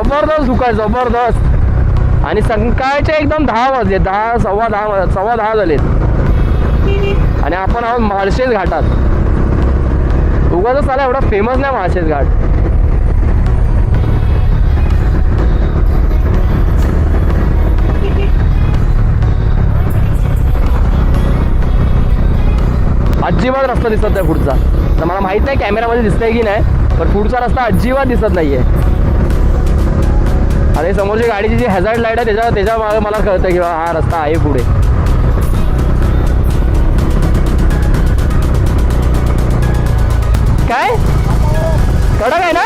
जबरदस्त धुका आहे, जबरदस्त. आणि सकाळचे एकदम 10 वाजले, 10 सव्वा दहा झालेत. आणि आपण आहोत माळशेज घाटात. उगाच चाला एवढा फेमस नाही माळशेज घाट. अजिबात रस्ता दिसत नाही पुढचा. तर मला माहित नाही कॅमेरामध्ये दिसतंय की नाही, पण पुढचा रस्ता अजिबात दिसत नाहीये. आणि समोरची गाडीची जी हॅझार्ड लाईट आहे त्याच्या मागे मला कळतं की हा रस्ता आहे पुढे. काय कडक आहे ना,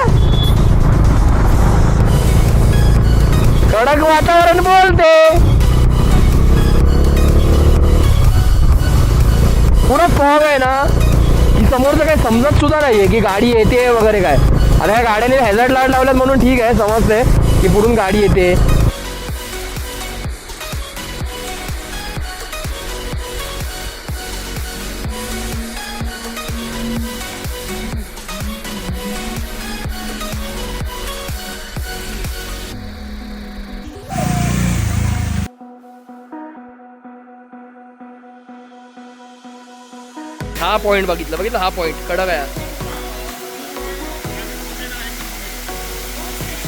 कडक वातावरण बोलते. पुढं फॉग आहे ना की समोरचं काही समजत सुद्धा नाहीये की गाडी येते वगैरे काय. आता ह्या गाड्याने हॅझार्ड लाईट लावल्यात म्हणून ठीक आहे, समजते की पुढून गाडी येते. हा पॉइंट बघितलं हा पॉइंट कडक आहे.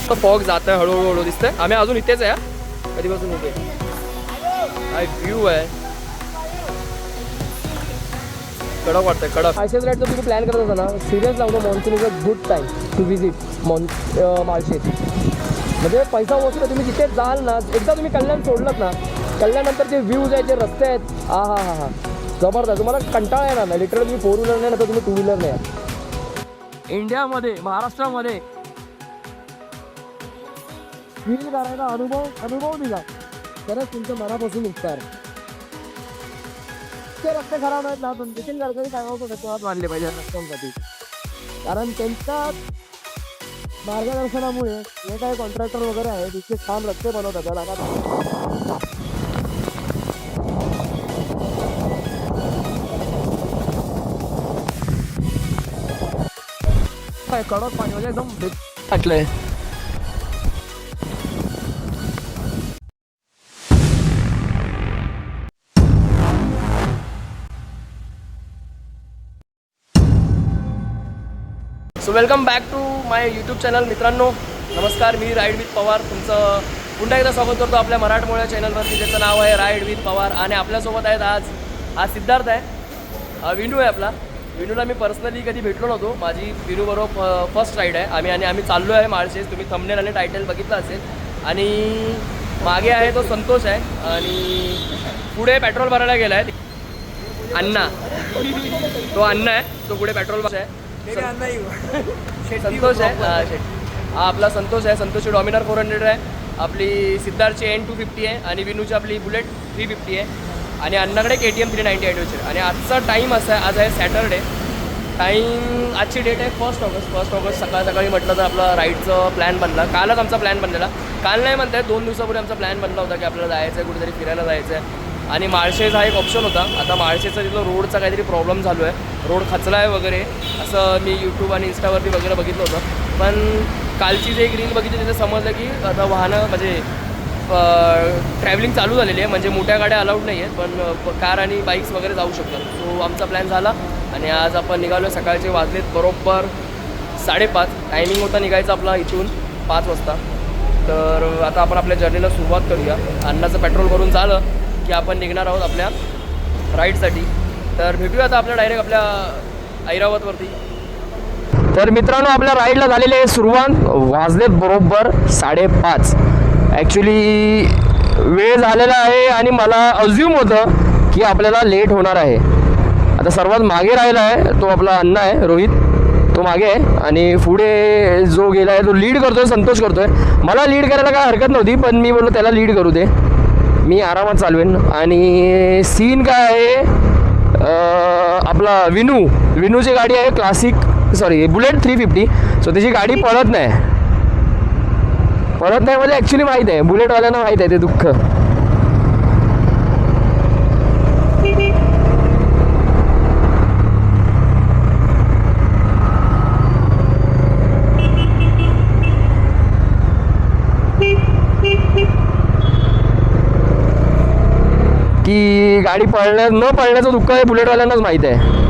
तो फॉग जात आहे हळूहळू दिसतंय. आम्ही अजून इथेच आहे, कधीपासून उभे. काय व्ह्यू आहे, कडक वाटतंय कडक. माळशेज राईडचं तुम्ही प्लॅन करत असा ना, सिरियस लावतो. Monsoon is a good time to visit Malshej. म्हणजे पैसा वसूल तुम्ही जिथे जाल ना, एकदा तुम्ही कल्याण सोडलं ना, कल्याणनंतर जे व्ह्यूज आहेत, जे रस्ते आहेत, हा हा हा हा जबरदस्त. तुम्हाला कंटाळा येणार नाही. लिटरली तुम्ही 4 व्हीलर नाही ना, तर तुम्ही 2 व्हीलर नाही. इंडियामध्ये महाराष्ट्रामध्ये फील करायला अनुभव दिला तरच तुमच्या मनापासून उपकार. ते रस्ते खराब आहेत ना, पण नितीन गडकरी सांगावं धन्यवाद मानले पाहिजे रस्त्यांसाठी. कारण त्यांच्या मार्गदर्शनामुळे जे काही कॉन्ट्रॅक्टर वगैरे आहे तिथे छान रस्ते बनवतात. त्याला काय कडक पाणी म्हणजे एकदम वाटलंय. So welcome back to my YouTube channel. मित्रांनो नमस्कार, मी राईड विथ पवार तुमचं पुन्हा एकदा स्वागत करतो आपल्या मराठमोळ्या चॅनलवरती, ज्याचं नाव आहे राईड विथ पवार. आणि आपल्यासोबत आहेत आज सिद्धार्थ आहे, विनू आहे आपला. विनूला मी पर्सनली कधी भेटलो नव्हतो. माझी विनूबरोबर फर्स्ट राईड आहे. आम्ही चाललो आहे माळशेज. तुम्ही थंबनेल आणि टायटल बघितलं असेल. आणि मागे आहे तो संतोष आहे, आणि पुढे पेट्रोल भरायला गेला आहे अण्णा. तो अण्णा आहे, तो पुढे पेट्रोल आहे. संतोष आहे, हा आपला संतोष आहे. संतोषची डॉमिनर 400 आहे, आपली सिद्धार्थची N250 आहे, आणि विनूची आपली बुलेट 350 आहे, आणि अण्णाकडे KTM 398 आहे. आणि आजचा टाईम असा आहे, आज आहे सॅटरडे. टाईम आजची डेट आहे 1 ऑगस्ट. सकाळी म्हटलं तर आपला राईडचं प्लॅन बनला. कालच आमचा प्लॅन बनलेला. काल नाही म्हणताय, 2 दिवसापूर्वी आमचा प्लॅन बनला होता की आपल्याला जायचं आहे, कुठेतरी फिरायला जायचं आहे. आणि माळशेज हा एक ऑप्शन होता. आता माळशेजचा तिथं रोडचा काहीतरी प्रॉब्लेम चालू आहे, रोड खचला आहे वगैरे, असं मी यूट्यूब आणि इंस्टावरती वगैरे बघितलं होतं. पण कालची जे एक रील बघितली तिथे समजलं की आता वाहनं म्हणजे ट्रॅव्हलिंग चालू झालेली आहे. म्हणजे मोठ्या गाड्या अलाउड नाही आहेत, पण कार आणि बाईक्स वगैरे जाऊ शकतात. सो आमचा प्लॅन झाला, आणि आज आपण निघालो. सकाळचे वाजलेत बरोबर 5:30. टायमिंग होता निघायचा आपला इथून 5 वाजता. तर आता आपण आपल्या जर्नीला सुरुवात करूया. अण्णाचं पेट्रोल भरून झालं की आपण निघणार आहोत आपल्या राईडसाठी. तर भेटूया आता आपल्या डायरेक्ट आपल्या ऐरावतवरती. तर मित्रांनो आपल्या राईडला झालेली आहे सुरुवात. वाजलेत बरोबर 5:30. ॲक्च्युली वेळ झालेला आहे, आणि मला अज्युम होतं की आपल्याला लेट होणार आहे. आता सर्वात मागे राहिला आहे तो आपला अण्णा आहे, रोहित, तो मागे आहे. आणि पुढे जो गेला आहे तो लीड करतोय, संतोष करतोय. मला लीड करायला काय हरकत नव्हती, पण मी बोललो त्याला लीड करू दे, मी आरामात चालवेन. आणि सीन काय आहे, आपला विनूची गाडी आहे बुलेट 350. सो त्याची गाडी पळत नाही म्हणजे ॲक्च्युली माहीत आहे, बुलेटवाल्यांना माहीत आहे ते दुःख. गाडी न पळण्याचं दुःख हे बुलेटवाल्यांनाच माहीत आहे.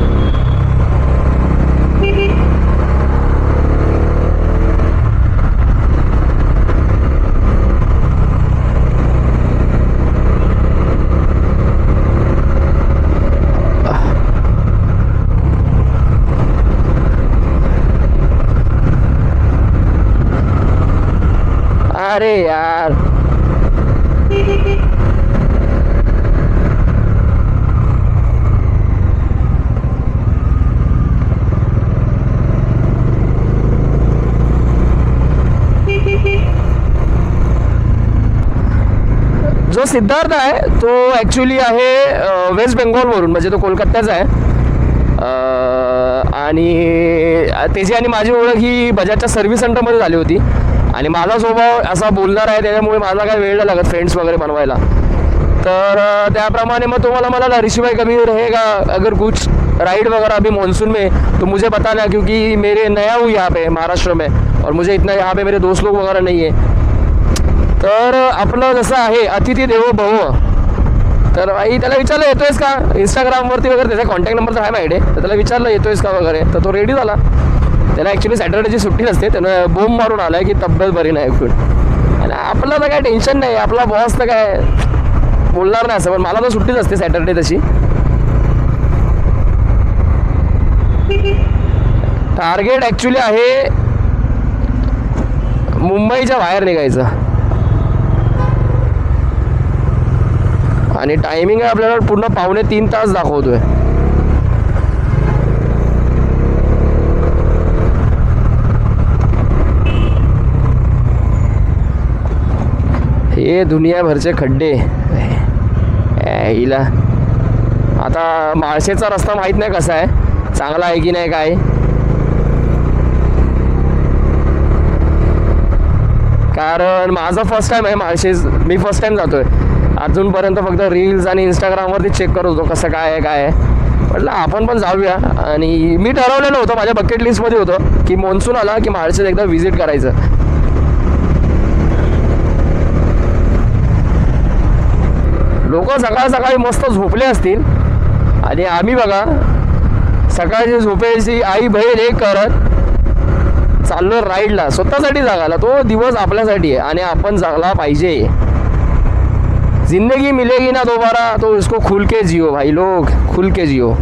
अरे यार जो सिद्धार्थ आहे तो ॲक्च्युली आहे वेस्ट बेंगॉलवरून, म्हणजे तो कोलकात्याचा आहे. आणि त्याची आणि माझी ओळख ही बजाजच्या सर्व्हिस सेंटरमध्ये झाली होती. आणि माझा स्वभाव असा बोलणार आहे, त्याच्यामुळे माझा काय वेळ नाही लागत फ्रेंड्स वगैरे बनवायला. तर त्याप्रमाणे मग तो मला ऋषिभाई कभी रहेगा अगर कुछ राइड वगैरह अभी मानसून में तो मुझे बताना, क्योंकि मेरे नया हूँ यहाँ पे महाराष्ट्र में और मुझे इतना यहाँ पे मेरे दोस्त लोग वगैरह नहीं आहे. तर आपलं जसं आहे अतिथी देवो भव. तर भाई त्याला विचारलं येतोयस का, इंस्टाग्रामवरती वगैरे त्याचा कॉन्टॅक्ट नंबर तर आहे माझ्याकडे. तर त्याला विचारलं येतोयस का वगैरे, तर तो रेडी झाला. त्याला ॲक्च्युली सॅटर्डेची सुट्टी नसते, त्यानं बोंब मारून आला आहे की तब्येत बरी नाही खूप. आणि आपलं तर काय टेन्शन नाही, आपला बॉस तर काय बोलणार नाही असं, पण मला तर सुट्टीच असते सॅटर्डे तशी. टार्गेट ॲक्च्युली आहे मुंबईच्या बाहेर निघायचं. आणि टायमिंग आहे आपल्याला पूर्ण 2.5 तास दाखवतोय. हे दुनियाभरचे खड्डे हिला. आता माळशेचा रस्ता माहीत नाही कसा आहे, चांगला आहे की नाही काय. कारण माझा फर्स्ट टाईम आहे माळशेज, मी फर्स्ट टाईम जातोय. अजूनपर्यंत फक्त रील्स आणि इंस्टाग्रामवरती चेक करत होतो कसं काय आहे काय आहे. म्हटलं आपण पण जाऊया. आणि मी ठरवलेलं होतं, माझ्या बकेट लिस्टमध्ये होतं की मान्सून आला की माळशेज एकदा व्हिजिट करायचं. लोक सकाळ सकाळी मस्त झोपले असतील आणि आम्ही बघा सकाळची झोपेची आई बहीण एक करत चाललो राईडला, स्वतःसाठी जगायला. तो दिवस आपल्यासाठी आहे आणि आपण जगला पाहिजे. जिंदगी मिलेगी ना दोबारा, तो इसको खुल के जियो भाई लोग, खुल के जियो.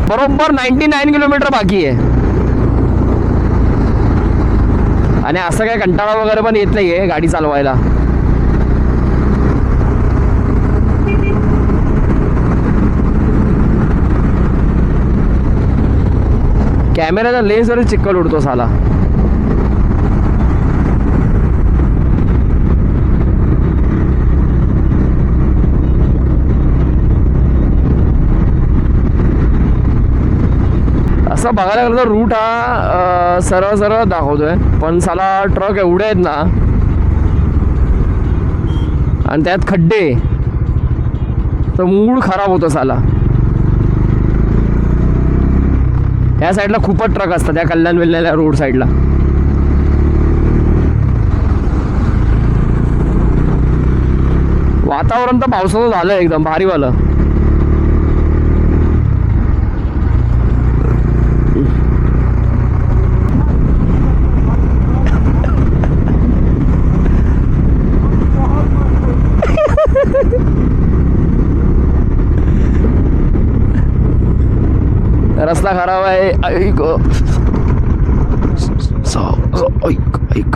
बरोबर 99 किलोमीटर बाकी आहे. आणि असं काय कंटाळा वगैरे पण येत नाही आहे गाडी चालवायला. कॅमेऱ्याचा लेन्सवरच चिक्कल उडतो साला. असं बघायला गेलं तर रूट हा सरळ सरळ दाखवतोय, पण साला ट्रक एवढे आहेत ना आणि त्यात खड्डे, तर मूड खराब होतो साला. या साईडला खूपच ट्रक असतात, त्या कल्याण वेल्ल्याला रोड साईडला. वातावरण तर पावसाचं झालं एकदम भारीवालं. रस्ता खराब आहे. ऐक ऐक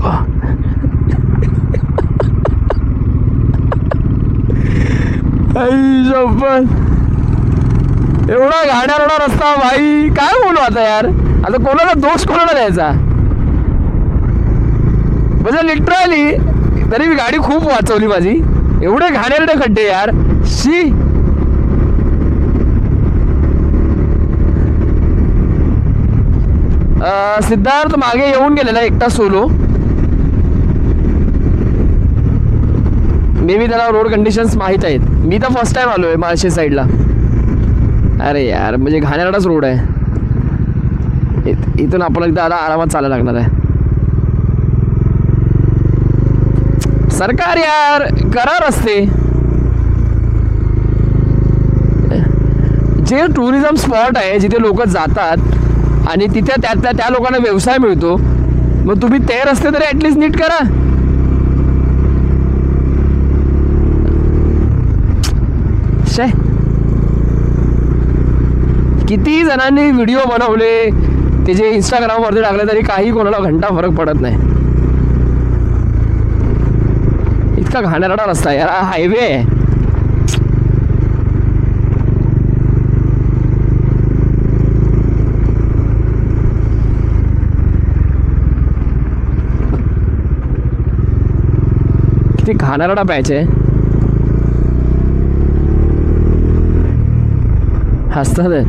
एवढा घाण्यारडा रस्ता भाई, काय बोलू आता यार. आता कोणाला दोष कोणाला द्यायचा. म्हणजे लिटरली तरी मी गाडी खूप वाचवली माझी. एवढे घाणेरडे खड्डे यार, शी. सिद्धार्थ मागे येऊन गेलेला एकटा सोलो. मे बी त्याला रोड कंडिशन्स माहीत आहेत. मी तर फर्स्ट टाइम आलो आहे माळशे साईडला. अरे यार म्हणजे घाणेरडाच रोड आहे. इथून आपल्याला एकदा आता आरामात चालायला लागणार आहे. सरकार यार करा रस्ते. जे टुरिझम स्पॉट आहे जिथे लोक जातात आणि तिथे त्या लोकांना व्यवसाय मिळतो, मग तुम्ही ते रस्ते तरी ॲटलिस्ट नीट करा. शे किती जणांनी व्हिडिओ बनवले, ते जे इंस्टाग्रामवरती टाकले तरी काही कोणाला घंटा फरक पडत नाही. इतका घाणेरडा रस्ता यार, हा हायवे आहे. किती घाणेरडा पॅच आहे. हसतात आहे.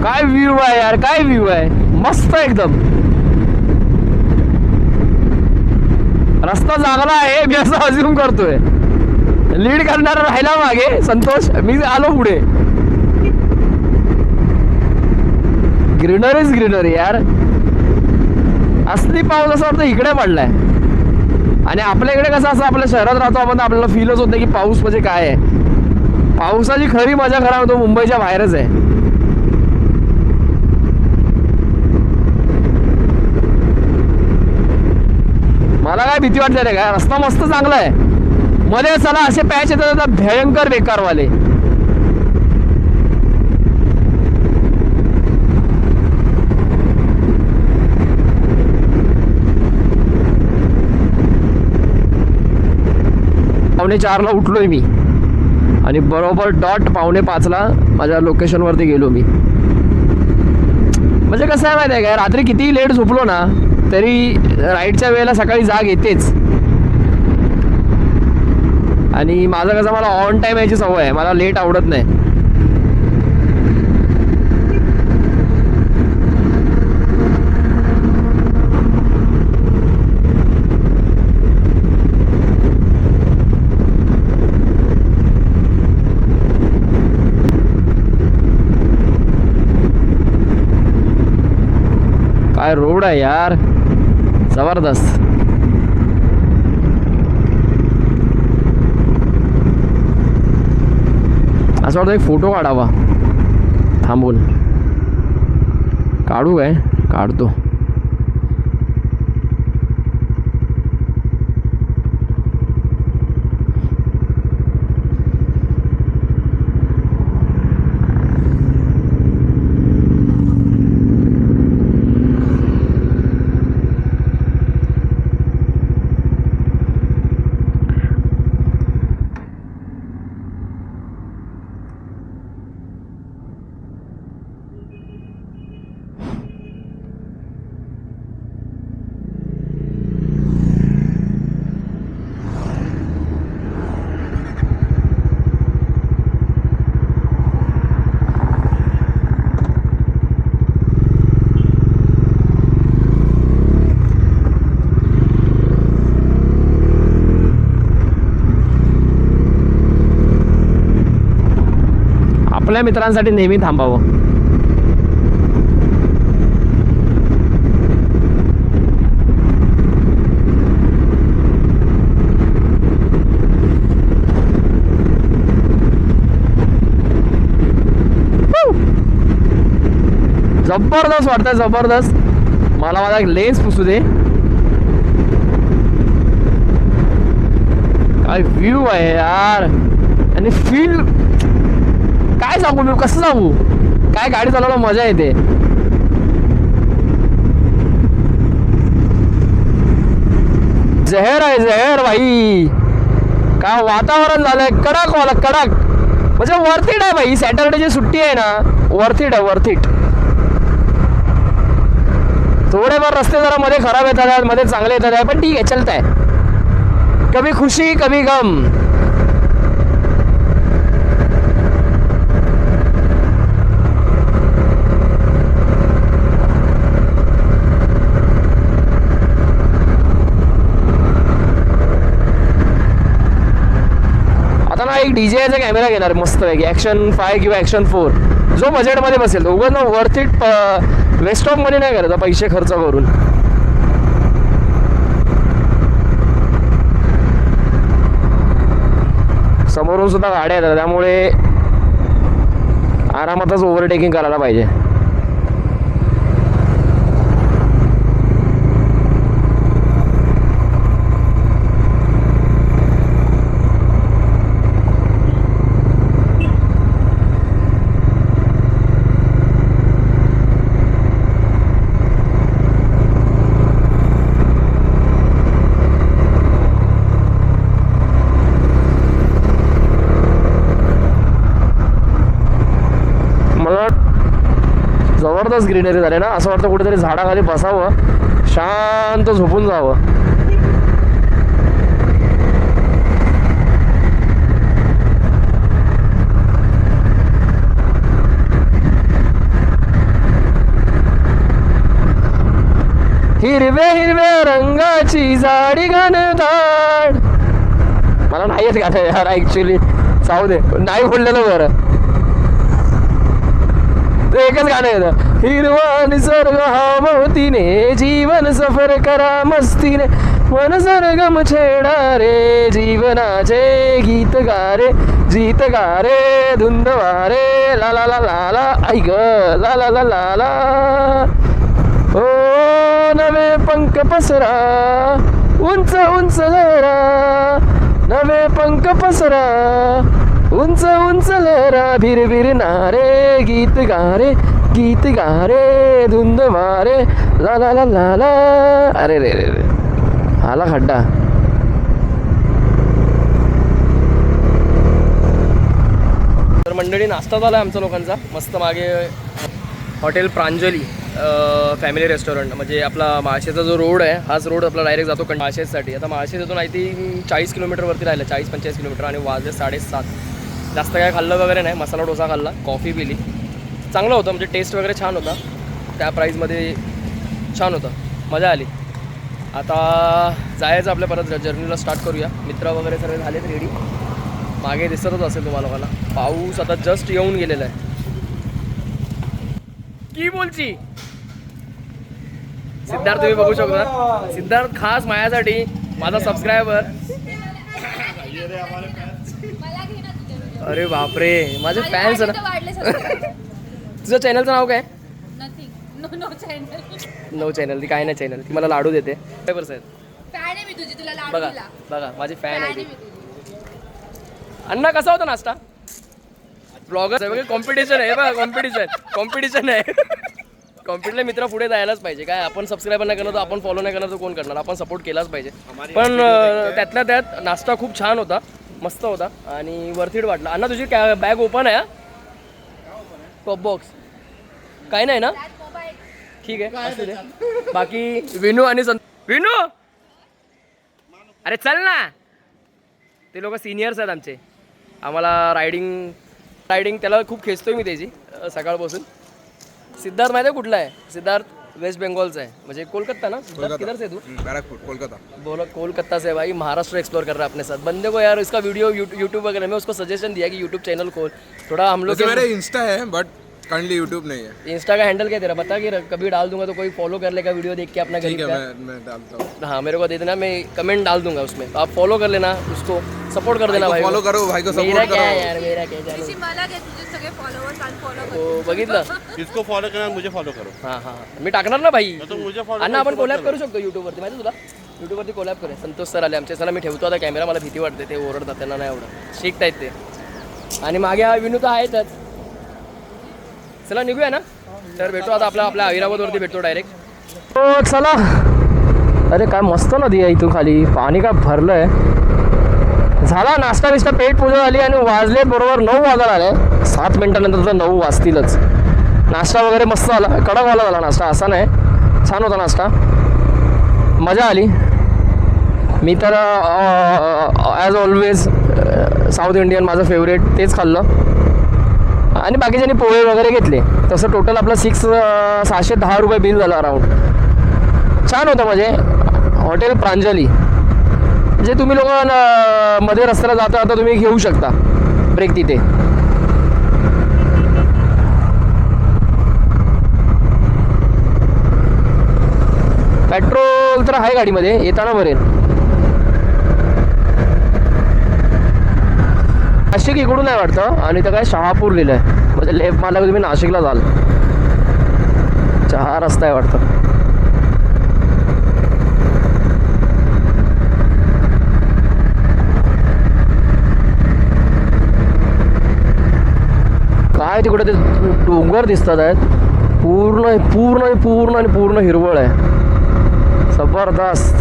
काय व्ह्यू आहे यार, काय व्ह्यू आहे, मस्त एकदम. रस्ता चांगला आहे मी असं अज्युम करतोय. लीड करणारा राहिला मागे संतोष, मी आलो पुढे. ग्रीनरीच ग्रीनरी यार. असली पाऊस असं वाटतं इकडे पडलाय. आणि आपल्या इकडे कसं असं आपल्या शहरात राहतो आपण, आपल्याला फीलच होत नाही की पाऊस म्हणजे काय आहे. पावसाची खरी मजा खरा होतो मुंबईच्या बाहेरच आहे. मला काय भीती वाटते रे काय, रस्ता मस्त चांगला आहे. मध्ये चला असे पॅच येतात भयंकर बेकारवाले. पावणे 4ला उठलोय मी आणि बरोबर डॉट 4:45ला माझ्या लोकेशनवरती गेलो मी. म्हणजे कसं आहे माहिती आहे काय, रात्री कितीही लेट झोपलो ना तरी राईडच्या वेळेला सकाळी जाग येतेच. आणि माझं कसं, मला ऑन टाईम यायची सवय आहे, मला लेट आवडत नाही. काय रोड आहे यार, जबरदस्त. असं वाटतं एक फोटो काढावा थांबून. काढू काय, काढतो. आपल्या मित्रांसाठी नेहमी थांबावं. जबरदस्त वाटतंय, जबरदस्त. मला माझा एक लेन्स पुसू दे. काय व्ह्यू आहे यार. आणि फील काय सांगू मी, कसं सांगू. काय गाडी चालवायला मजा येते. जहर आहे जहर भाई. काय वातावरण झालंय कडक वाला कडक. म्हणजे वर्थ इट आहे भाई. सॅटरडेची सुट्टी आहे ना, वर्थ इट आहे, वर्थ इट. थोडेफार रस्ते जरा मध्ये खराब येतात, मध्ये चांगले येतात, पण ठीक आहे, चलत आहे. कभी खुशी कभी गम. ना एक DJI कॅमेरा घेणार मस्त पैकी ॲक्शन 5 किंवा ॲक्शन 4 जो बजेटमध्ये बसेल. उगाच ना वर्थ इट वेस्ट ऑफ मनी नाही करायचा पैसे खर्च करून. समोरून सुद्धा गाड्या येतात त्यामुळे आरामातच ओव्हरटेकिंग करायला पाहिजे. जबरदस्त ग्रीनरी झाली ना. असं वाटतं कुठेतरी झाडाखाली बसावं, शांत झोपून जावं. हिरव्या हिरव्या रंगाची झाडी घनदाट. मला नाही येत गाणं यार ॲक्च्युली, जाऊ दे नाही बोललेलं बरं. एकच गाणं येतं. हिरवा निसर्ग हावतीने जीवन सफर करा मस्तीने मन सरगम छेडा रे जीवनाचे गीत गारे जीत गारे धुंद वारे ला ला ला ला ला ऐक ला ला ला ला ला. ओ नवे पंख पसरा उंच उंच लहरा, नवे पंख पसरा उंच उंच लहरा भिर नारे गीत गारे धुंद मारे ला ला ला ला ला. अरे रे रे रे आला खड्डा. तर मंडळी नाश्ता झाला आमच्या लोकांचा मस्त. मागे हॉटेल प्रांजली फॅमिली रेस्टॉरंट, म्हणजे आपला माळशेचा जो रोड आहे हाच रोड आपला डायरेक्ट जातो माळशेजसाठी. आता माळशेजातून आय थिंक 40 किलोमीटरवरती राहिलं, 40-45 किलोमीटर. आणि वाजले 7:30. जास्त काय खाल्लं वगैरे नाही, मसाला डोसा खाल्ला, कॉफी पिली. चांगलं होतं म्हणजे टेस्ट वगैरे छान होता, त्या प्राईजमध्ये छान होतं, मजा आली. आता जायचं आपल्या परत जर्नीला स्टार्ट करूया. मित्र वगैरे सगळे झालेत रेडी. मागे दिसतच असेल तुम्हाला लोकांना. पाऊस आता जस्ट येऊन गेलेला आहे. की बोलची सिद्धार्थ तुम्ही बघू शकता. सिद्धार्थ खास माझ्यासाठी, माझा सबस्क्रायबर. अरे बापरे माझे फॅन्स ना. तुझं चॅनलचं नाव काय? No channel. ती काय नाही चॅनल, ती मला लाडू देते. बघा बघा माझी फॅन आहे ती. अण्णा कसा होता नाश्ता? ब्लॉगर आहे बघा. कॉम्पिटिशन आहे बघा, कॉम्पिटिशन आहे. कॉम्पिटिशन मित्र पुढे जायलाच पाहिजे. काय आपण सबस्क्राईब नाही करणार तर आपण फॉलो नाही करणार तर कोण करणार? आपण सपोर्ट केलाच पाहिजे. पण त्यातल्या त्यात नाश्ता खूप छान होता, मस्त होता आणि वर्थीट वाटला. अण्णा तुझी बॅग ओपन आहे? टॉप बॉक्स काय नाही ना? ठीक आहे असू दे. बाकी विनू आणि विनू अरे चल ना. ते लोक सिनियर्स आहेत आमचे. आम्हाला रायडिंग त्याला खूप खेचतोय मी त्याची सकाळपासून. सिद्धार्थ माहिती आहे कुठला आहे? सिद्धार्थ वेस्ट बंगालचा है, म्हणजे कोलकाता ना? किधर से तू? बैरकपुर कोलकाता. बोला कोलकाता से भाई, महाराष्ट्र एक्सप्लोर कर रहा है अपने साथ. बंदे को यार इसका वीडियो यूट्यूब वगैरह में उसको सजेशन दिया कि यूट्यूब चैनल खोल थोड़ा. हम लोग मेरा इंस्टा है बट काइंडली यूट्यूब नहीं है. इंस्टा का हैंडल क्या तेरा बता कि कभी डाल दूंगा तो कोई फॉलो कर लेगा वीडियो देख के अपना गरीब का. मैं डालता हूँ. हाँ मेरे को दे देना, मैं कमेंट डाल दूंगा उसमें, तो आप फॉलो कर लेना, उसको सपोर्ट कर देना भाई. फॉलो करो भाई को, मेरा सपोर्ट क्या करो है यार, मेरा क्या चॅनल. बघितलं इसको फॉलो करा, मुझे फॉलो करो. हां हां मी टाकणार ना भाई. तो मुझे फॉलो. अण्णा आपण कोलॅब करू शकतो यूट्यूबवरती, माहिती तुला? यूट्यूबवरती कोलॅब करूया. संतोष सर आले आमचे. चला मी ठेवतो आता कॅमेरा, मला भीती वाटते, ते ओरडतात, त्यांना नाही आवडत, शिकतायत ते. आणि मागे हा विनू तर आहेतच. चला निघूया ना. तर भेटू आता आपल्या ऐरावतवरती भेटतो डायरेक्ट. हो चला. अरे काय मस्त नदी आहे इथून खाली, पाणी काय भरलंय. झाला नाश्ता बिस्टा, पेट पूजा झाली आणि वाजले बरोबर 9 वाजायला आले. 7 मिनिटानंतर तर 9 वाजतीलच. नाश्ता वगैरे मस्त झाला, कडकवाला झाला नाश्ता, असा नाही, छान होता नाश्ता, मजा आली. मी तर ॲज ऑलवेज साऊथ इंडियन माझं फेवरेट तेच खाल्लं आणि बाकीच्यांनी पोहे वगैरे घेतले. तसं टोटल आपलं 610 रुपये बिल झालं अराऊंड. छान होतं म्हणजे. हॉटेल प्रांजली म्हणजे तुम्ही लोक मध्ये रस्त्याला जाता आता तुम्ही घेऊ शकता ब्रेक तिथे. पेट्रोल तर आहे गाडीमध्ये, येताना भरेल. नाशिक इकडून नाही वाटतं आणि तर काय शहापूर लिहिलं आहे, म्हणजे लेफ्ट मारला तुम्ही नाशिकला जाल. 4 रस्ता आहे वाटतं. काय तिकडे ते डोंगर दिसतात आहेत, पूर्ण पूर्ण पूर्ण आणि पूर्ण हिरवळ आहे, जबरदस्त.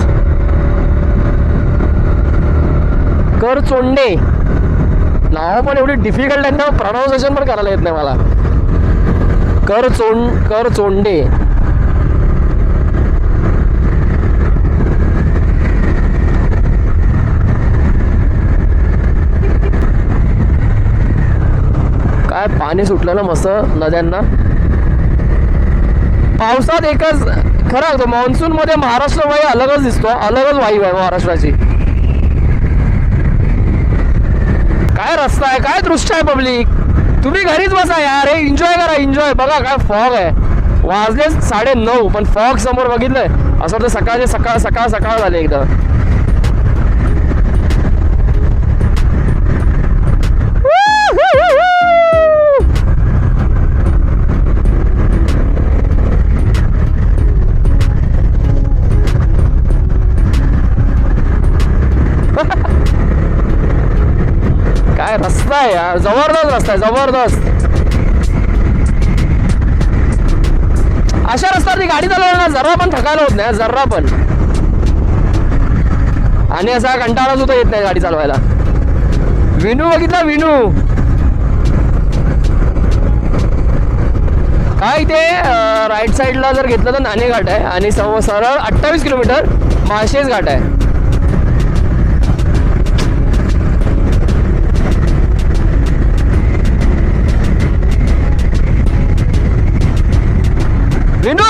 करचोंडे नाव पण एवढी डिफिकल्ट आहे ना, प्रोनाऊन्सिएशन पण करायला येत नाही मला. करचोंडे. काय पाणी सुटलेलं मस्त नद्यांना. पावसात एकच खरं होतं, मान्सून मध्ये महाराष्ट्र वाई अलगच दिसतो, अलगच वाईब आहे महाराष्ट्राची. काय रस्ता आहे, काय दृश्य आहे पब्लिक. तुम्ही घरीच बसा यार, हे एन्जॉय करा, एन्जॉय. बघा काय फॉग आहे, वाजले 9:30 पण फॉग समोर बघितलंय असं वाटतं सकाळचे सकाळ झाले एकदम. काय रस्ता आहे यार, जबरदस्त रस्ता आहे, जबरदस्त. अशा रस्त्यावरती गाडी चालवणार जरा पण थकायला होत नाही, जरा पण. आणि असा कंटाळा सुद्धा येत नाही गाडी चालवायला. विनू बघितला, विनू काय इथे राईट साईडला जर घेतलं तर नाणे घाट आहे आणि सरळ 28 किलोमीटर माळशेज घाट आहे. विनू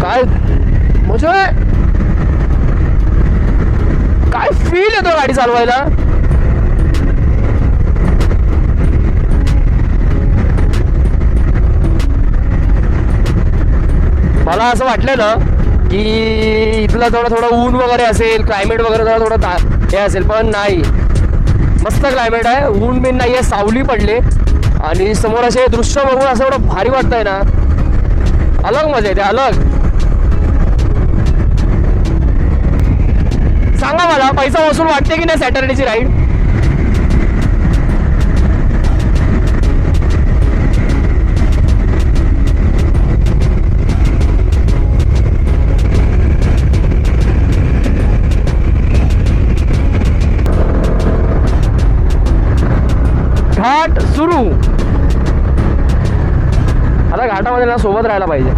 काय म्हणजे काय फील येतो गाडी चालवायला. मला असं वाटलेलं की इथलं थोडं ऊन वगैरे असेल, क्लायमेट वगैरे थोडं हे असेल, पण नाही. मस्त क्लायमेट आहे, ऊन बिन नाही आहे, सावली पडले आणि समोर असे दृश्य बघून असं एवढं भारी वाटतंय ना, अलग मजा येते, अलग. सांगा मला, पैसा वसूल वाटते की नाही सॅटर्डेची राईड? घाट सुरू. आता घाटामध्ये ना सोबत राहायला पाहिजे.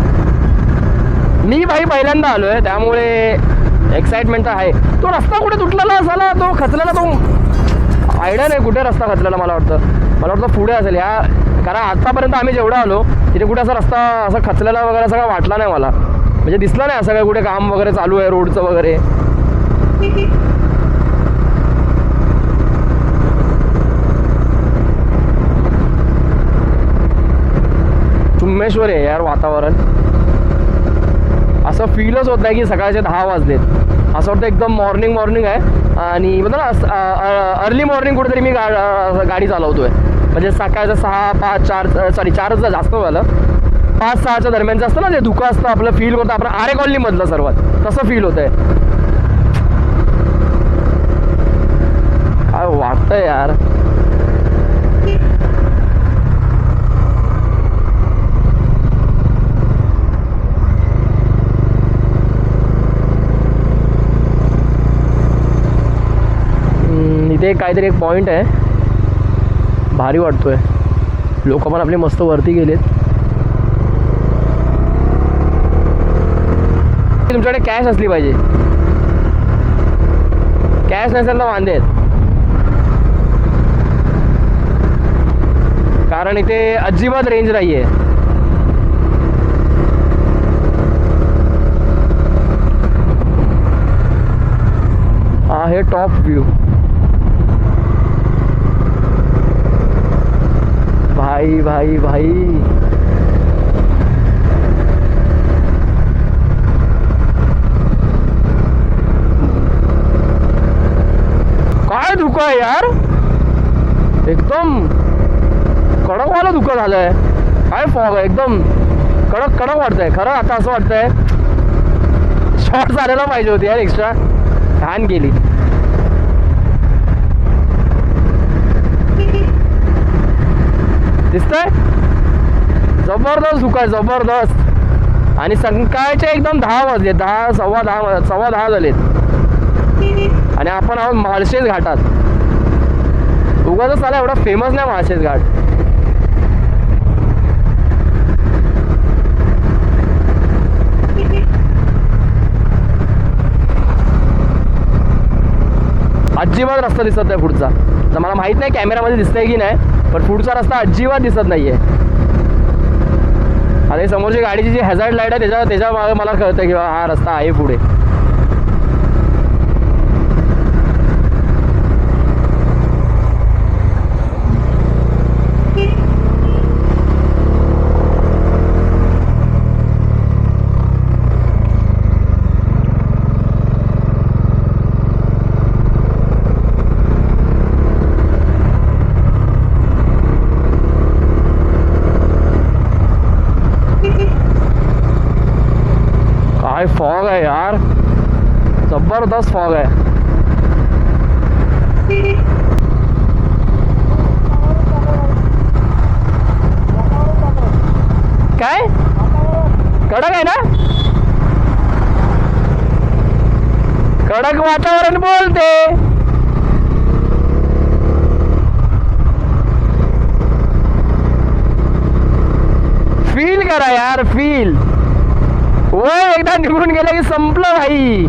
मी भाई पहिल्यांदा आलोय त्यामुळे एक्साइटमेंट तर आहे. तो रस्ता कुठे तुटलेला असाला, तो खचलेला, तो आयडिया नाही कुठे रस्ता खचलेला. मला वाटतं पुढे असेल या, कारण आतापर्यंत आम्ही जेवढं आलो तिथे कुठे असा रस्ता असा खचलेला वगैरे सगळं वाटला नाही मला, म्हणजे दिसलं नाही असं काय कुठे काम वगैरे चालू आहे रोडचं वगैरे. चुम्मेश्वर आहे यार वातावरण. असं फीलच होत नाही की सकाळचे 10 वाजलेत, असं वाटतं एकदम मॉर्निंग आहे. आणि म्हणजे ना अर्ली मॉर्निंग कुठेतरी मी गाडी चालवतोय, म्हणजे सकाळचं 6, 5, 4 जास्त झालं, 5-6च्या दरम्यानचं असतं ना ते धुकं असतं, आपलं फील होतं आपण आरे कॉलनीमधलं सर्वात तसं फील होतंय. काय वाटतंय यार. इथे काहीतरी एक पॉईंट आहे, भारी वाटतोय. लोक पण आपले मस्त वरती गेलेत. तुमच्याकडे कॅश असली पाहिजे, कॅश नसेल तर वांदे आहेत. कारण इथे अजिबात रेंज नाही आहे. आहे टॉप व्ह्यू. भाई भाई भाई काय धुकं आहे यार, एकदम कडकवाला धुकं झालंय. काय फॉग आहे, एकदम कडक कडक वाटतंय. खरं आता असं वाटतंय शॉर्ट झालेला पाहिजे होती यार, एक्स्ट्रा घाण केली. दिसतंय जबरदस्त धुकं आहे, जबरदस्त. आणि सकाळचे एकदम 10 वाजले, 10 सव्वा 10 झालेत आणि आपण आहोत माळशेज घाटात. उगाच आला एवढा फेमस नाही माळशेज घाट. अजिबात रस्ता दिसत नाही पुढचा. तर मला माहित नाही कॅमेरामध्ये दिसतंय की नाही, पण पुढचा रस्ता अजिबात दिसत नाहीये. आणि समोरची गाडीची जी हॅझार्ड लाईट आहे त्याच्या मागे मला कळतं की हा रस्ता आहे पुढे. काय फॉग आहे यार, जबरदस्त फॉग आहे. काय कडक आहे ना, कडक वातावरण बोलते. फील करा यार, फील. वय एकदा निघून गेलं की संपलं भाई,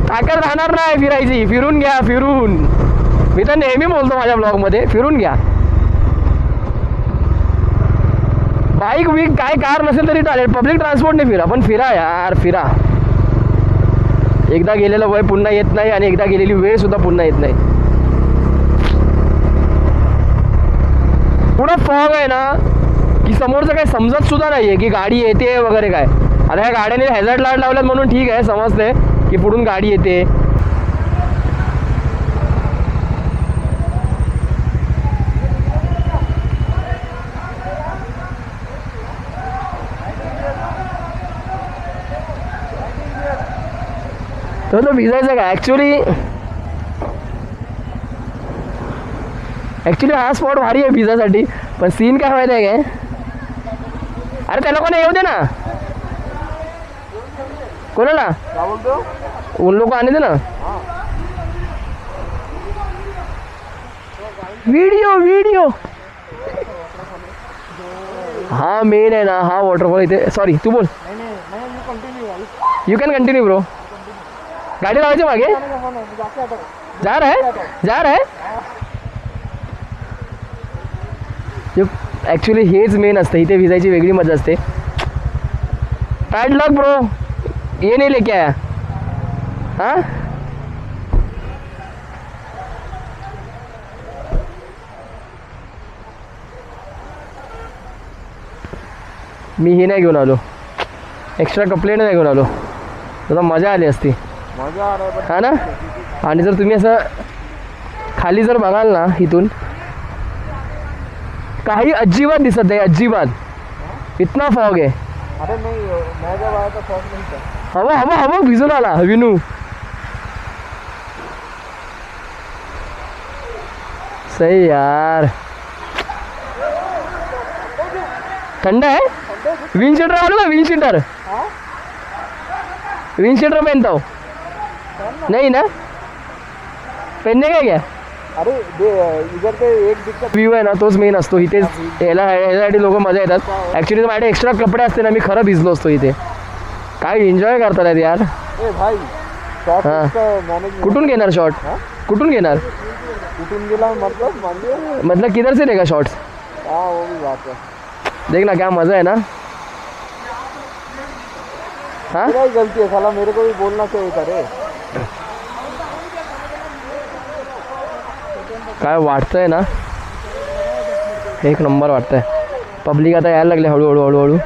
ताकद राहणार नाही फिरायची. फिरून घ्या, फिरून. मी तर नेहमी बोलतो माझ्या ब्लॉगमध्ये, फिरून घ्या. बाईक वीक काय कार नसेल तरी चालेल, पब्लिक ट्रान्सपोर्टने फिरा, पण फिरा यार, फिरा. एकदा गेलेलं वय पुन्हा येत नाही आणि एकदा गेलेली वेळ सुद्धा पुन्हा येत नाही. पुढं फॉग आहे ना की समोरचं काही समजत सुद्धा नाहीये की गाडी येते वगैरे काय. आता ह्या गाड्याने हॅझार्ड लाईट लावल्यात म्हणून ठीक आहे, समजते की पुढून गाडी येते. तर भिजायचं का ॲक्च्युली हा स्पॉट भारी आहे भिजासाठी. पण सीन काय माहिती आहे काय, अरे त्या लोकांना येऊ दे ना. कोणाला उन लोक आणे दे ना. व्हिडिओ हा मेन आहे ना, हा वॉटरफॉल इथे. सॉरी तू बोल. You can continue bro. गाडी लावायची मागे. जा रहा है. ॲक्च्युली हेच मेन असतं, इथे भिजायची वेगळी मजा असते. बॅड लक ब्रो, ये नहीं लेके आया. हाँ मी हे नाही घेऊन आलो, एक्स्ट्रा कपडे नाही घेऊन आलो. तर मजा आली असती. हा ना. आणि जर तुम्ही असं खाली जर बघाल ना, इथून काही अजिबात दिसत नाही, अजिबात. इतना फॉग आहे. अरे नहीं, मैं जब आया था फॉग नहीं था. हवा भिजून आला विनू. सही यार. थंड है. विंड शीटर आलो ना, विंड शीटर पहनता हूँ. नहीं ना, पहनने का क्या. अरे इधर पे एक दिक्कत व्ह्यू आहे ना, तोच मेन असतो इथे. ह्याच्यासाठी लोक मजा येतात. ॲक्च्युली माझ्याकडे एक्स्ट्रा कपडे असते ना, मी खरं भिजलो असतो इथे. काय एन्जॉय करतात यार. ए भाई शॉट हाँ. मैनेज कुठून घेणार शॉट, कुठून घेणार. कुठून गेला मतलब किधर से लेगा शॉट्स. हाँ वो भी बात है. देख ना क्या मजा है ना. हाँ मेरा ही गलती है साला, मेरे को भी बोलना चाहिए था रे. काय वाटतंय ना, एक नंबर वाटतंय. पब्लिक आता यायला लागले हळूहळू हळूहळू.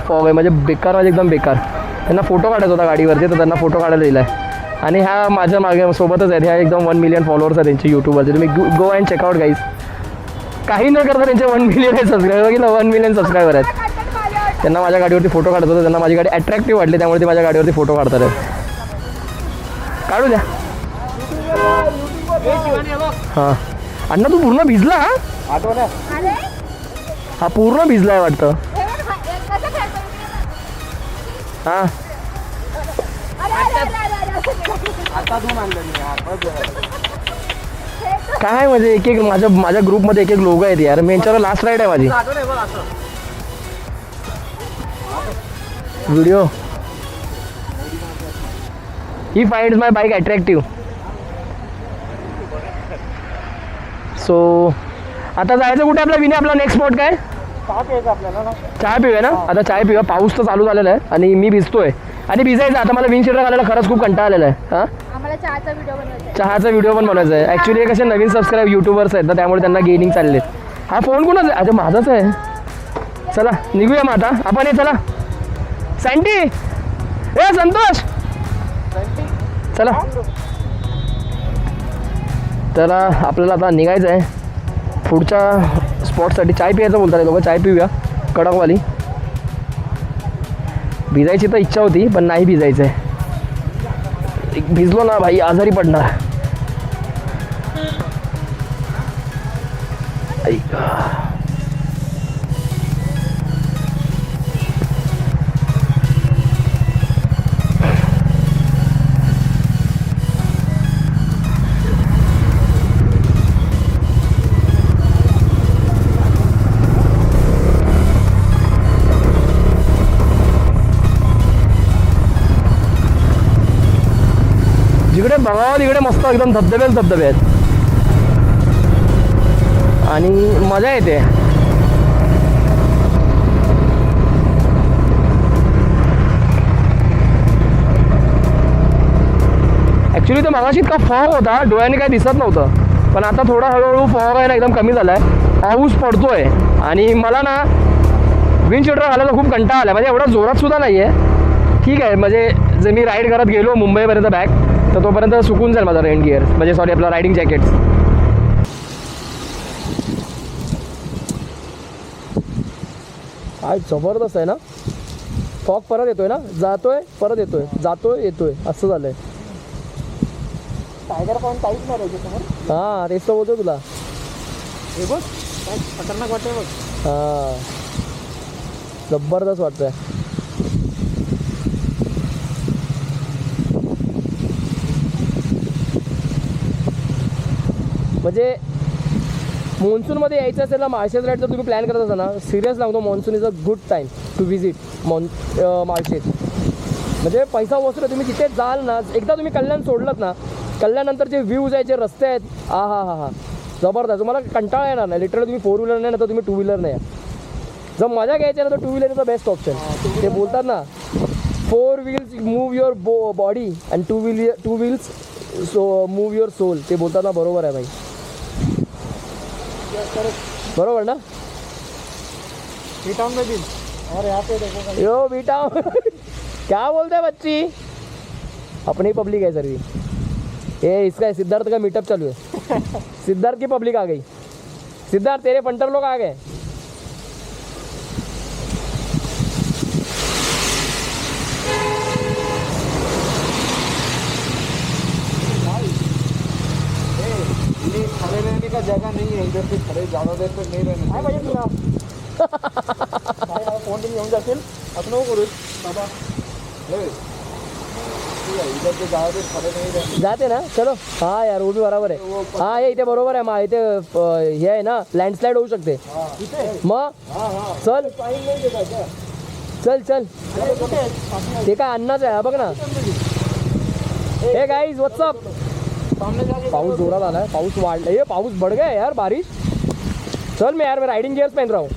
फॉग आहे म्हणजे बेकार, म्हणजे एकदम बेकार. त्यांना फोटो काढायचा होता गाडीवरती, तर त्यांना फोटो काढायला दिला आहे. आणि ह्या माझ्या मागे सोबतच आहेत, ह्या एकदम 1 मिलियन फॉलोअर्स आहेत त्यांचे यूट्यूबवरचे. तुम्ही गो अँड चेकआउट गाईज. काही न करता त्यांचे 1 मिलियन आहे सबस्क्रायबर, बघितलं 1 मिलियन सबस्क्रायबर आहेत. त्यांना माझ्या गाडीवरती फोटो काढत होतं, त्यांना माझी गाडी अट्रॅक्टिव्ह वाटली, त्यामुळे ते माझ्या गाडीवरती फोटो काढतात आहेत. काढू द्या. हां अण्णा तू पूर्ण भिजला हा? हा पूर्ण भिजला आहे वाटतं. हां काय म्हणजे एक एक माझ्या ग्रुपमध्ये एक एक लोक आहेत यार. मी यांच्यावर लास्ट राईड आहे माझी. Video he finds my bike attractive. So आता जायचं कुठे आपला विने? आपला नेक्स्ट स्पॉट काय? चहा पिऊया ना आता. चाय पिऊया. पाऊस तर चालू झालेला आहे आणि मी भिजतोय आणि भिजायचं आता. मला विंड शीटर घालायला खरंच खूप कंटाळा आलेला आहे. हां चहाचा व्हिडिओ पण बनवायचा आहे. ॲक्च्युली कसे नवीन सबस्क्राईब यूट्यूबर्स आहेत ना, त्यामुळे त्यांना गेनिंग चालले आहेत. हा फोन कोणाचा आहे? अच्छा माझाच आहे. चला निघूया मग आता आपण. हे चला सँटी ए संतोष चला. तर आपल्याला आता निघायचं आहे पुढच्या स्पॉटसाठी. चाय प्यायचं बोलतात लोक. चाय पिऊया कडकवाली. भिजायची तर इच्छा होती पण नाही भिजायचं आहे. भिजलो ना भाई आजारी पडणार. जिकडे बघावं तिकडे मस्त एकदम धबधबे आहेत आणि मजा येते. ॲक्च्युली तर मगाशी इतका फॉग होता, डोळ्याने काही दिसत नव्हतं, पण आता थोडा हळूहळू फॉग आहे ना एकदम कमी झाला आहे. पाऊस पडतोय आणि मला ना विंड शीटर घालायला खूप कंटाळा आला. म्हणजे एवढा जोरात सुद्धा नाही आहे. ठीक आहे म्हणजे जे मी राईड करत गेलो मुंबईपर्यंत बॅक, तर तोपर्यंत सुकून जाईल माझा रेन गिअर, म्हणजे सॉरी आपला रायडिंग जॅकेट. काय जबरदस्त आहे ना. फॉग परत येतोय ना, जातोय परत येतोय, जातोय येतोय, असं झालंय. टायगर पाहून काहीच नाही राहायचं समोर. हां तेच तर बोलतो तुला. हे बघ काय खतरनाक वाटतंय बघ. हां जबरदस्त वाटतंय. म्हणजे मॉन्सूनमध्ये यायचं असेल ना माळशेज राईड, जर तुम्ही प्लॅन करत असाल ना, सिरियस लागतो. Monsoon is a good time to visit Malshej. म्हणजे पैसा वसूल आहे. तुम्ही तिथे जाल ना, एकदा तुम्ही कल्याण सोडलं ना, कल्याणनंतर जे व्ह्यूज आहेत, जे रस्ते आहेत, हा जबरदस्त. तुम्हाला कंटाळा येणार नाही. लिटरली तुम्ही 4 व्हीलर नाही ना तर तुम्ही 2 व्हीलर नाही. जर मजा घ्यायची ना तर 2 wheeler is the best option. ते बोलतात ना 4 wheels move your body and 2 wheels so move your soul. ते बोलतात ना, बरोबर आहे भाई. बरोबर ना. बीटाउन में भी और यहाँ पे देखो यो बीटा क्या बोलते हैं बच्ची. अपनी पब्लिक है सर ये. इसका सिद्धार्थ का मीटअप चालू है. सिद्धार्थ की पब्लिक आ गई. सिद्धार्थ तेरे पंटर लोग आ गए. खड़े रहने का जगह नहीं है इधर पे. खड़े ज़्यादा देर तक नहीं रहने. काय पाहिजे तुला. फोन तुम्ही घेऊन जाशील आपण नको करू बाबा. जाएगा, इधर से ज़्यादा देर खड़े नहीं रहने। जाते ना, चलो. हाँ यार, वो भी बरोबर आहे. हा, हे इथे बरोबर आहे. मग इथे हे आहे ना, लँडस्लाईड होऊ शकते. मग चल, टाइम नहीं देगा क्या? चल चल. ते काय अन्नाच आहे, हा बघ ना. हे गाईज, व्हॉट्सअप. सामने जाके पाऊस जोरात आलाय, पाऊस वाढलाय. ये पाऊस बढ़ गया यार, बारिश. चल मैं यार, मैं राइडिंग गियर्स पहन रहा हूँ.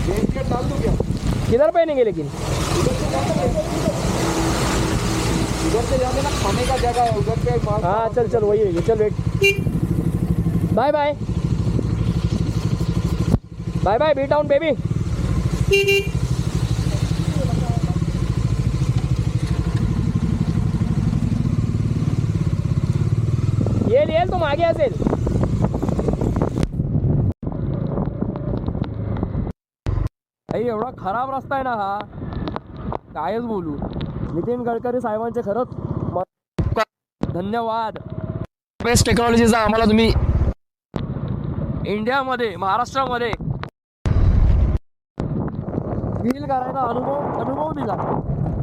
रेन कोट डाल दूँ क्या? किधर पहनेंगे लेकिन? इधर से जाके ना खाने का जगह है, उधर पे माल। हाँ चल चल, वही है. चल wait. Bye bye bye bye, B town baby. येईल तो मागे असेल. आई, एवढा खराब रस्ता आहे ना हा, कायच बोलू. नितीन गडकरी साहेबांचे खरंच धन्यवाद. बेस्ट टेक्नॉलॉजीचा आम्हाला तुम्ही इंडियामध्ये, महाराष्ट्रामध्ये फील करायचा अनुभव दिला.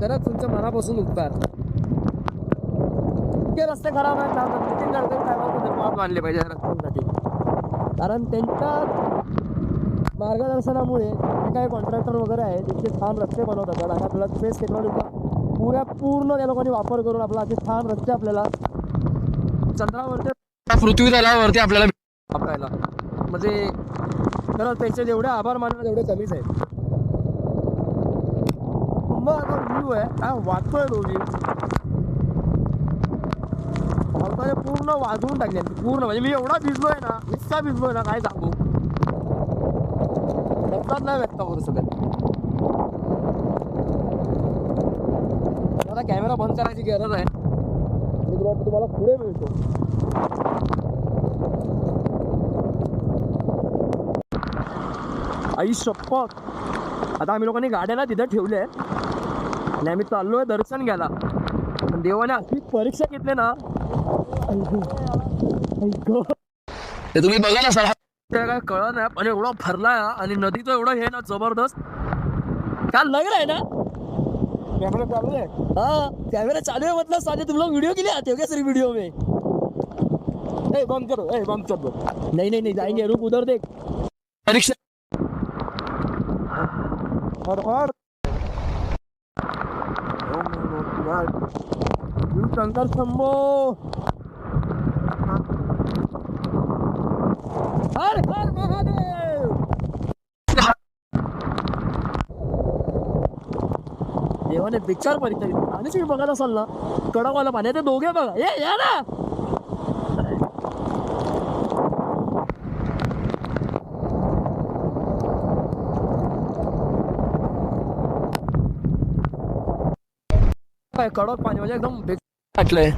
खरंच तुमच्या मनापासून उपकार. इतके रस्ते खराब आहेत ना, नितीन गडकरी साहेबांचे धन्यवाद मानले पाहिजे या रस्त्यांसाठी. कारण त्यांच्या मार्गदर्शनामुळे जे काही कॉन्ट्रॅक्टर वगैरे आहेत, इतके छान रस्ते बनवतात. आणि आपल्याला स्पेस टेक्नॉलॉजीचा पूर्ण त्या लोकांनी वापर करून आपला असे छान रस्ते आपल्याला चंद्रावरती, पृथ्वी तलावरती आपल्याला वापरायला. म्हणजे खरंच त्यांचे जेवढे आभार मानणं तेवढे कमीच आहेत. कुंभा व्ह्यू आहे, काय वाचतोय दोघी. पावसाने पूर्ण वाजवून टाकले पूर्ण. म्हणजे मी एवढा भिजलोय ना, इतका भिजलोय ना, काय सांगू. शब्दात नाही व्यक्त करू शकत. मला कॅमेरा बंद करायची गरज आहे. मी तुम्हाला पुढे मिळतो. आई शपथ. आता आम्ही लोकांनी गाड्या ना तिथे ठेवल्या आहेत आणि आम्ही चाललोय दर्शन घ्यायला. पण देवाने अशी परीक्षा घेतली ना, ते तुम्ही बघा ना सर, काय कळत नाही. पण एवढा भरलाय आणि नदीचं एवढं हे ना जबरदस्त. काल लग रहा है ना, कैमरा चालू है. हाँ कैमरा चालू है. मतलब साले तुम लोग वीडियो के लिए आते हो क्या सिर्फ वीडियो में? बंद करो, बंद कर दो. नहीं नहीं नहीं, जाएंगे, रुक उधर देख. परीक्षा और शंकर शंभो. हर हर महादेव. देवाने बिचार परीक्षा घेतली. आणि तुम्ही बघत असाल ना, कडकवाला पाण्यात ते दोघे बघा. ये या ना. काय कडक पाणी, म्हणजे एकदम वाटलंय.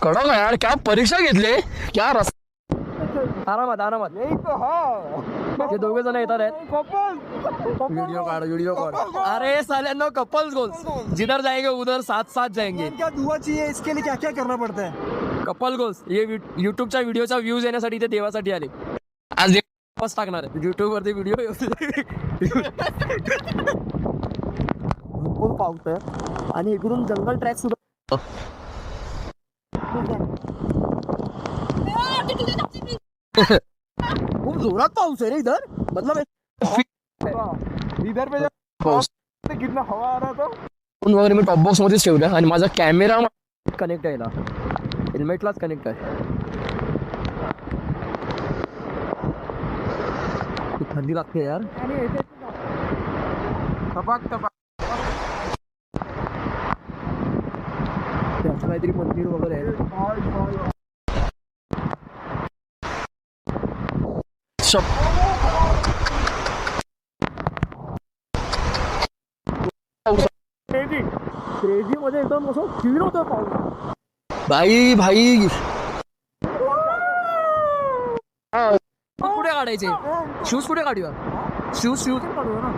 कडक आहे यार. क्या परीक्षा घेतली, क्या रस्ता. आरामात आरामात. हे दोघे जण येतात आहेत. वीडियो काढ. अरे साल्यांनो, कपल्स गोल्स. जिधर जाएंगे उधर साथ साथ जाएंगे. क्या दुआ चाहिए, इसके लिए क्या क्या करना पड़ता है? Couple goals. हे युट्यूबच्या व्हिडिओचा व्ह्यूज येण्यासाठी ते देवासाठी आले. आज वापस टाकणार आहे युट्यूब वरती व्हिडिओ. भरपूर पाऊस आहे आणि इकडून जंगल ट्रॅक सुद्धा. खूप जोरात पाऊस आहे रे इधर. मतलब इधर पे पाऊस कितना हवा आ रहा था. फोन वगैरे मी टॉप बॉक्स मध्येच ठेवलं आणि माझा कॅमेरा कनेक्ट आहे ना, हेल्मेटलाच कनेक्ट आहे. खूप थंडी लागते यार. टपाक टपाक. असं काहीतरी मंदिर वगैरे आहे. क्रेझी मध्ये एकदम असं फील होतं पाऊस. भाई भाई कुठे काढायचे शूज, कुठे काढूया शूज काढूया ना.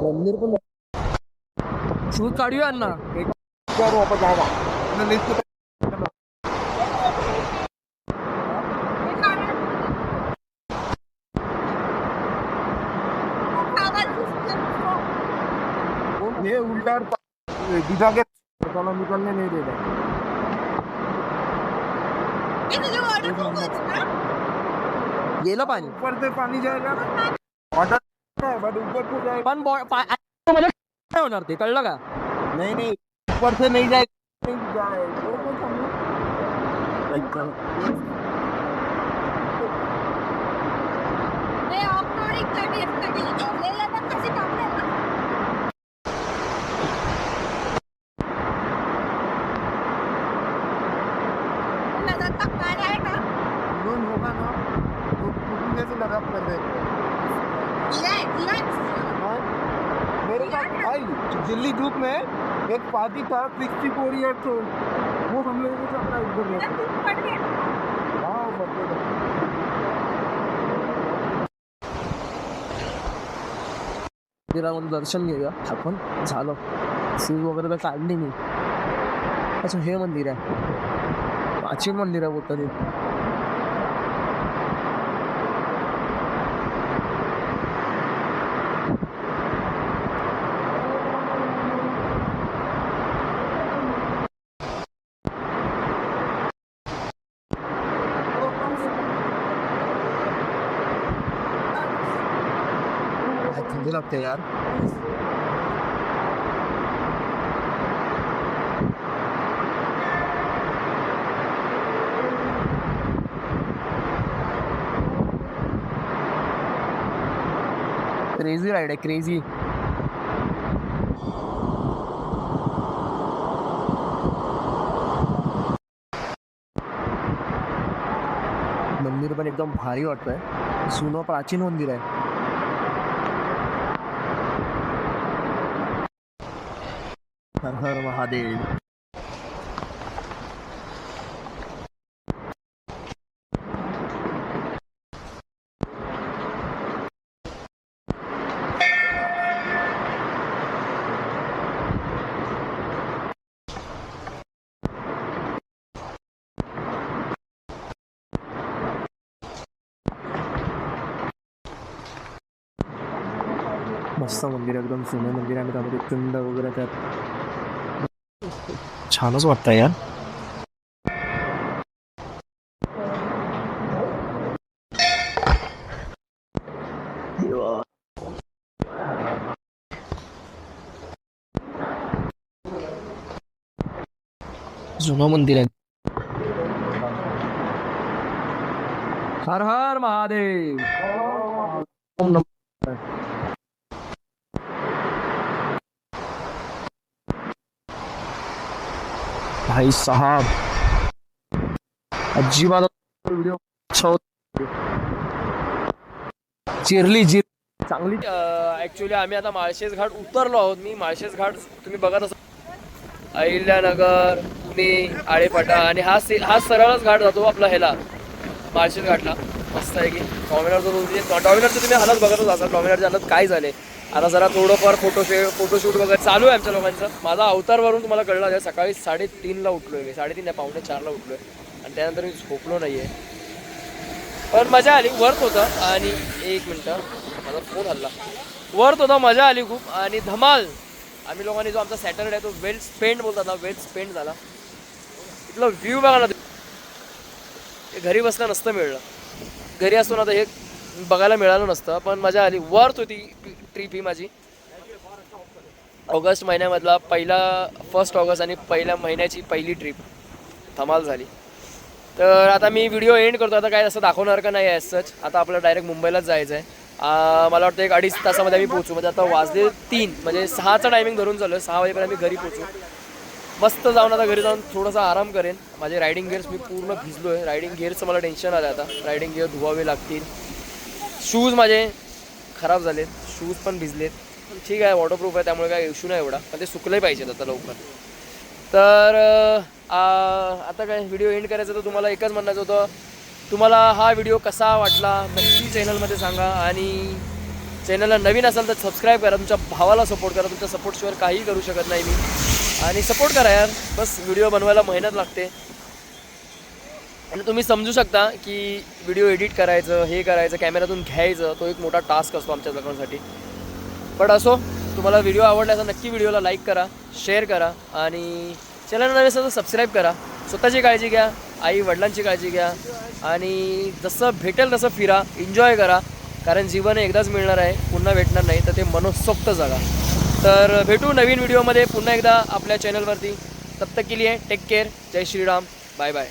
मंदिर पण शूज काढूया ना. ये उल्टा दिखा के चलो निकलने नहीं दे रहे। गेलं पाणी ऊपर से पानी जाएगा वाटर है बट ऊपर से जाएगा पण काय होणार ते कळलं का? नहीं नहीं ऊपर से नहीं जाएगा नहीं जाएगा वो कुछ हम लोन होगा ना तो पुदीने से लगा कर देते हैं। हाँ, मेरे पास भाई दिल्ली ग्रुप में एक पार्टी था 64 ईयर्स ओल्ड वो हम लोगों को अपना इधर हाँ बचेगा मंदिरामध्ये दर्शन घेऊया आपण झालं शूज वगैरे तर काढली मी. अच्छा हे मंदिर आहे प्राचीन मंदिर आहे बोलतात ते. थंडी लागते यार. क्रेझी राईड आहे क्रेझी. मंदिर पण एकदम भारी वाटतंय. जुनं प्राचीन मंदिर आहे. हर हर महादेव. मस्त मंदिर एकदम जुनं मंदिर आहे. त्यामध्ये कुंड वगैरे त्यात छानच वाटतंय यार. जुनं मंदिर आहे. हर हर महादेव. ओम नमः भाई साहब अजिबात व्हिडिओ चिरली चांगली. ॲक्च्युली आम्ही आता माळशेज घाट उतरलो आहोत. मी माळशेज घाट तुम्ही बघत असाल अहिल्यानगर पुणे आळेपाटा आणि हा सरळच घाट जातो आपला ह्याला माळशेज घाटला. मस्त आहे की डॉमिनरचं तुम्ही हालत बघतच असाल. डॉमिनरच्या हालत काय झाले आता जरा थोडंफार फोटोशूट वगैरे चालू आहे आमच्या लोकांचं. माझा अवतारवरून तुम्हाला कळलं आहे सकाळी 3:30ला उठलो आहे मी. 3:30 नाही 3:45ला उठलो आहे आणि त्यानंतर मी झोपलो नाही आहे. पण मजा आली. वर्थ होतं. आणि एक मिनटं माझा फोन हल्ला. वर्थ होता. मजा आली खूप. आणि धमाल आम्ही लोकांनी जो आमचा सॅटरडे आहे तो वेल स्पेंड बोलतात ना वेल स्पेंड झाला. इथलं व्ह्यू बघा ना. घरी बसलं नसतं मिळलं. घरी असतो ना तर हे बघायला मिळालं नसतं. पण मजा आली. वर्थ होती ट्रिप ही माझी. ऑगस्ट महिन्यामधला 1 ऑगस्ट आणि पहिल्या महिन्याची पहिली ट्रिप धमाल झाली. तर आता मी व्हिडिओ एंड करतो. आता काय असं दाखवणार का नाही ॲज सच. आता आपल्याला डायरेक्ट मुंबईलाच जायचं आहे. मला वाटतं 1-2.5 तासामध्ये आम्ही पोहोचू. म्हणजे आता वाजले 3 म्हणजे 6चं टायमिंग धरून चालू आहे. 6 वाजेपर्यंत आम्ही घरी पोहोचू. मस्त जाऊन आता घरी जाऊन थोडासा आराम करेन. माझे रायडिंग गिअर्स मी पूर्ण भिजलो आहे. रायडिंग गिअरचं मला टेन्शन आलं आता. रायडिंग गिअर धुवावे लागतील. शूज माझे खराब झालेत. शूज पण भिजलेत. ठीक आहे वॉटरप्रूफ आहे त्यामुळे काय इश्यू नाही एवढा. पण ते सुकले पाहिजेत आता लवकर. तर आता काय व्हिडिओ एंड करायचं तर तुम्हाला एकच म्हणायचं होतं. तुम्हाला हा व्हिडिओ कसा वाटला नक्की चॅनलमध्ये सांगा. आणि चॅनलला नवीन असाल तर सबस्क्राईब करा. तुमच्या भावाला सपोर्ट करा. तुमच्या सपोर्टशिवाय काही करू शकत नाही मी. आणि सपोर्ट करा यार. बस व्हिडिओ बनवायला मेहनत लागते. आणि तुम्ही समजू शकता की व्हिडिओ एडिट करायचं हे करायचं कॅमेऱ्यातून घ्यायचं तो एक मोठा टास्क असतो आमच्या लोकांसाठी. पण असो तुम्हाला व्हिडिओ आवडला तर नक्की व्हिडिओला लाईक करा, शेअर करा आणि चॅनल नवीन असेल तर सबस्क्राईब करा. स्वतःची काळजी घ्या, आई वडिलांची काळजी घ्या आणि जसं भेटेल तसं फिरा, एन्जॉय करा. कारण जीवन एकदाच मिळणार आहे, पुन्हा भेटणार नाही, तर ते मनसोक्त जगा. तर भेटू नवीन व्हिडिओमध्ये पुन्हा एकदा आपल्या चॅनलवरती. तब तक के लिए टेक केअर. जय श्रीराम. Bye bye.